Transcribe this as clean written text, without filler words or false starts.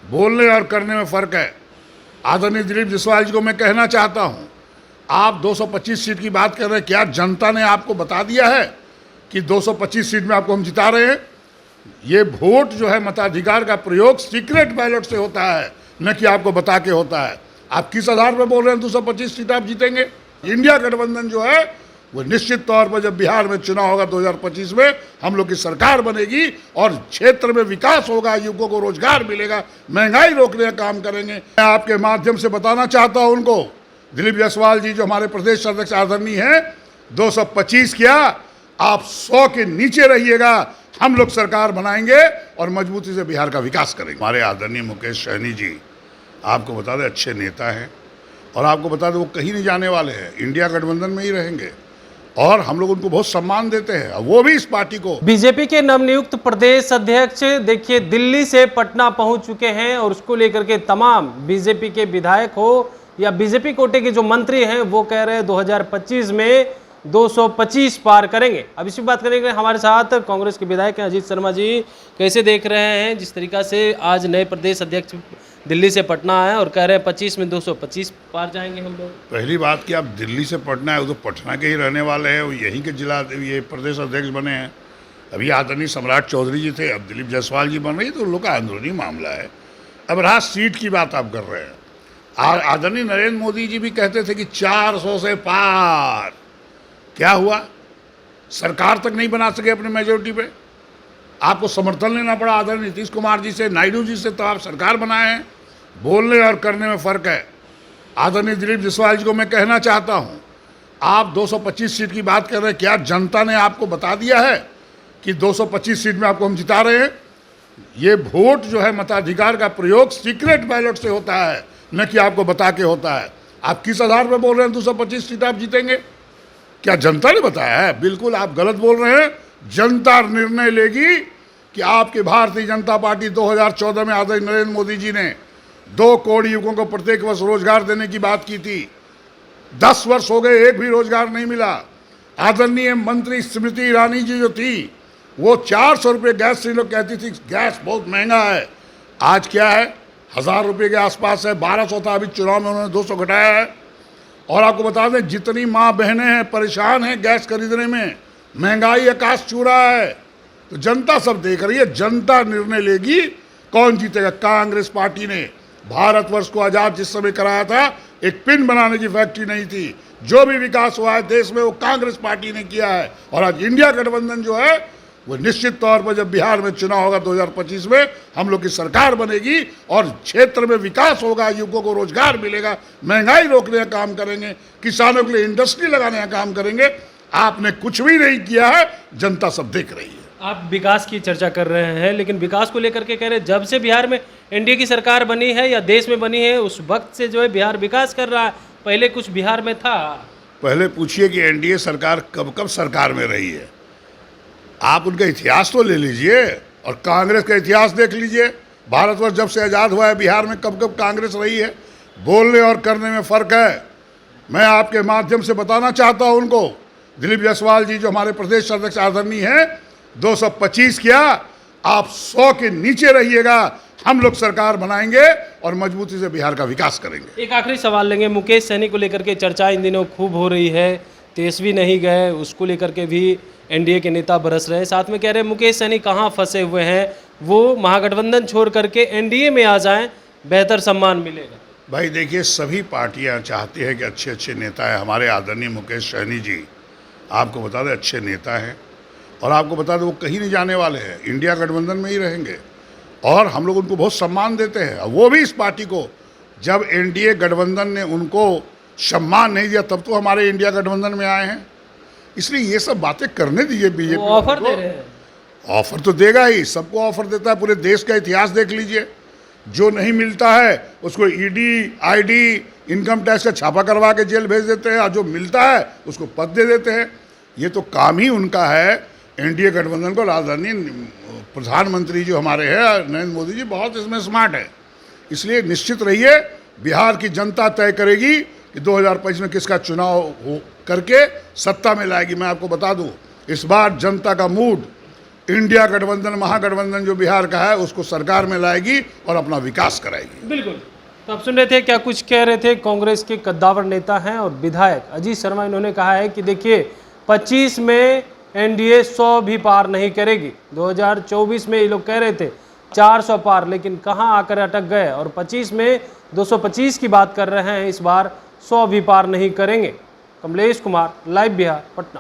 बोलने और करने में फ़र्क है। आदरणीय दिलीप जायसवाल जी को मैं कहना चाहता हूं, आप 225 सीट की बात कर रहे हैं, क्या जनता ने आपको बता दिया है कि 225 सीट में आपको हम जिता रहे हैं? ये वोट जो है, मताधिकार का प्रयोग सीक्रेट बैलेट से होता है, न कि आपको बता के होता है। आप किस आधार पर बोल रहे हैं 225 सीट आप जीतेंगे? इंडिया गठबंधन जो है वो निश्चित तौर पर, जब बिहार में चुनाव होगा 2025 में, हम लोग की सरकार बनेगी और क्षेत्र में विकास होगा, युवकों को रोजगार मिलेगा, महंगाई रोकने का काम करेंगे। मैं आपके माध्यम से बताना चाहता हूं उनको, दिलीप जायसवाल जी जो हमारे प्रदेश अध्यक्ष आदरणीय हैं, 225 क्या, आप 100 के नीचे रहिएगा, हम लोग सरकार बनाएंगे और मजबूती से बिहार का विकास करेंगे। हमारे आदरणीय मुकेश सहनी जी, आपको बता दें, अच्छे नेता हैं और आपको बता दें वो कहीं नहीं जाने वाले हैं, इंडिया गठबंधन में ही रहेंगे और हम लोग उनको बहुत सम्मान देते हैं, वो भी इस पार्टी को। बीजेपी के नवनियुक्त प्रदेश अध्यक्ष देखिए दिल्ली से पटना पहुंच चुके हैं और उसको लेकर के तमाम बीजेपी के विधायक हो या बीजेपी कोटे के जो मंत्री हैं वो कह रहे हैं 2025 में 225 पार करेंगे। अब इसी बात करेंगे, हमारे साथ कांग्रेस के विधायक हैं अजीत शर्मा जी। कैसे देख रहे हैं जिस तरीका से आज नए प्रदेश अध्यक्ष दिल्ली से पटना आए और कह रहे हैं 25 में 225 पार जाएंगे हम लोग? पहली बात कि आप दिल्ली से पटना है, वो तो पटना के ही रहने वाले हैं, वो यहीं के जिला ये प्रदेश अध्यक्ष बने हैं। अभी आदरणीय सम्राट चौधरी जी थे, अब दिलीप जायसवाल जी बन रही, तो उन लोग का अंदरूनी मामला है। अब रहा सीट की बात आप कर रहे हैं, आदरणीय नरेंद्र मोदी जी भी कहते थे कि 400 से पार। क्या हुआ? सरकार तक नहीं बना सके अपने मेजोरिटी पे, आपको समर्थन लेना पड़ा आदरणीय नीतीश कुमार जी से, नायडू जी से, तो आप सरकार बनाए हैं। बोलने और करने में फ़र्क है। आदरणीय दिलीप जायसवाल जी को मैं कहना चाहता हूं, आप 225 सीट की बात कर रहे हैं, क्या जनता ने आपको बता दिया है कि 225 सीट में आपको हम जिता रहे हैं? ये वोट जो है, मताधिकार का प्रयोग सीक्रेट बैलेट से होता है, न कि आपको बता के होता है। आप किस आधार पर बोल रहे हैं 225 सीट आप जीतेंगे? क्या जनता ने बताया है? बिल्कुल आप गलत बोल रहे हैं। जनता निर्णय लेगी कि आपकी भारतीय जनता पार्टी 2014 में आदरणीय नरेंद्र मोदी जी ने 2 करोड़ युवकों को प्रत्येक वर्ष रोजगार देने की बात की थी। 10 वर्ष हो गए, एक भी रोजगार नहीं मिला। आदरणीय मंत्री स्मृति ईरानी जी जो थी, वो 400 रुपये गैस सिलेंडर कहती थी गैस बहुत महंगा है। आज क्या है? 1000 रुपये के आसपास है। 1200 था, अभी चुनाव में उन्होंने 200 घटाया है। और आपको बता दें, जितनी माँ बहनें हैं परेशान हैं गैस खरीदने में, महंगाई आकाश छू रहा है। तो जनता सब देख रही है, जनता निर्णय लेगी कौन जीतेगा। कांग्रेस पार्टी ने भारतवर्ष को आज़ाद जिस समय कराया था, एक पिन बनाने की फैक्ट्री नहीं थी। जो भी विकास हुआ है देश में वो कांग्रेस पार्टी ने किया है। और आज इंडिया गठबंधन जो है वो निश्चित तौर पर, जब बिहार में चुनाव होगा 2025 में, हम लोग की सरकार बनेगी और क्षेत्र में विकास होगा, युवकों को रोजगार मिलेगा, महंगाई रोकने का काम करेंगे, किसानों के लिए इंडस्ट्री लगाने का काम करेंगे। आपने कुछ भी नहीं किया है, जनता सब देख रही है। आप विकास की चर्चा कर रहे हैं, लेकिन विकास को लेकर के कह रहे हैं जब से बिहार में एनडीए की सरकार बनी है या देश में बनी है, उस वक्त से जो है बिहार विकास कर रहा है। पहले कुछ बिहार में था? पहले पूछिए कि एनडीए सरकार कब कब सरकार में रही है। आप उनका इतिहास तो ले लीजिए और कांग्रेस का इतिहास देख लीजिए। भारतवर्ष जब से आज़ाद हुआ है, बिहार में कब कब कांग्रेस रही है। बोलने और करने में फ़र्क है। मैं आपके माध्यम से बताना चाहता हूं उनको, दिलीप जायसवाल जी जो हमारे प्रदेश अध्यक्ष आदरणीय हैं, 225 क्या, आप 100 के नीचे रहिएगा, हम लोग सरकार बनाएंगे और मजबूती से बिहार का विकास करेंगे। एक आखिरी सवाल लेंगे, मुकेश सहनी को लेकर के चर्चा इन दिनों खूब हो रही है। तेजस्वी नहीं गए, उसको लेकर के भी एनडीए के नेता बरस रहे हैं। साथ में कह रहे हैं मुकेश सहनी कहाँ फंसे हुए हैं, वो महागठबंधन छोड़ करके एनडीए में आ जाएं, बेहतर सम्मान मिलेगा। भाई देखिए, सभी पार्टियां चाहती है कि अच्छे अच्छे नेता हैं। हमारे आदरणीय मुकेश सहनी जी, आपको बता दें, अच्छे नेता हैं और आपको बता दें वो कहीं नहीं जाने वाले हैं, इंडिया गठबंधन में ही रहेंगे और हम लोग उनको बहुत सम्मान देते हैं। वो भी इस पार्टी को, जब एनडीए गठबंधन ने उनको सम्मान नहीं दिया तब तो हमारे इंडिया गठबंधन में आए हैं। इसलिए ये सब बातें करने दीजिए बीजेपी। ऑफर दे रहे हैं। ऑफर तो देगा ही, सबको ऑफर देता है। पूरे देश का इतिहास देख लीजिए, जो नहीं मिलता है उसको ईडी, आईडी, इनकम टैक्स का छापा करवा के जेल भेज देते हैं और जो मिलता है उसको पद दे देते हैं। ये तो काम ही उनका है एनडीए गठबंधन को। आदरणीय प्रधानमंत्री जो हमारे हैं नरेंद्र मोदी जी, बहुत इसमें स्मार्ट है। इसलिए निश्चित रहिए, बिहार की जनता तय करेगी कि 2025 में किसका चुनाव हो करके सत्ता में लाएगी। मैं आपको बता दूं, इस बार जनता का मूड इंडिया गठबंधन, महागठबंधन जो बिहार का है उसको सरकार में लाएगी और अपना विकास कराएगी। बिल्कुल। तो आप सुन रहे थे क्या कुछ कह रहे थे कांग्रेस के कद्दावर नेता हैं और विधायक अजीत शर्मा। इन्होंने कहा है कि देखिए 25 में एनडीए 100 भी पार नहीं करेगी। 2024 में ये लोग कह रहे थे 400 पार, लेकिन कहां आकर अटक गए और 25 में 225 की बात कर रहे हैं, इस बार 100 भी पार नहीं करेंगे। कमलेश कुमार, लाइव बिहार, पटना।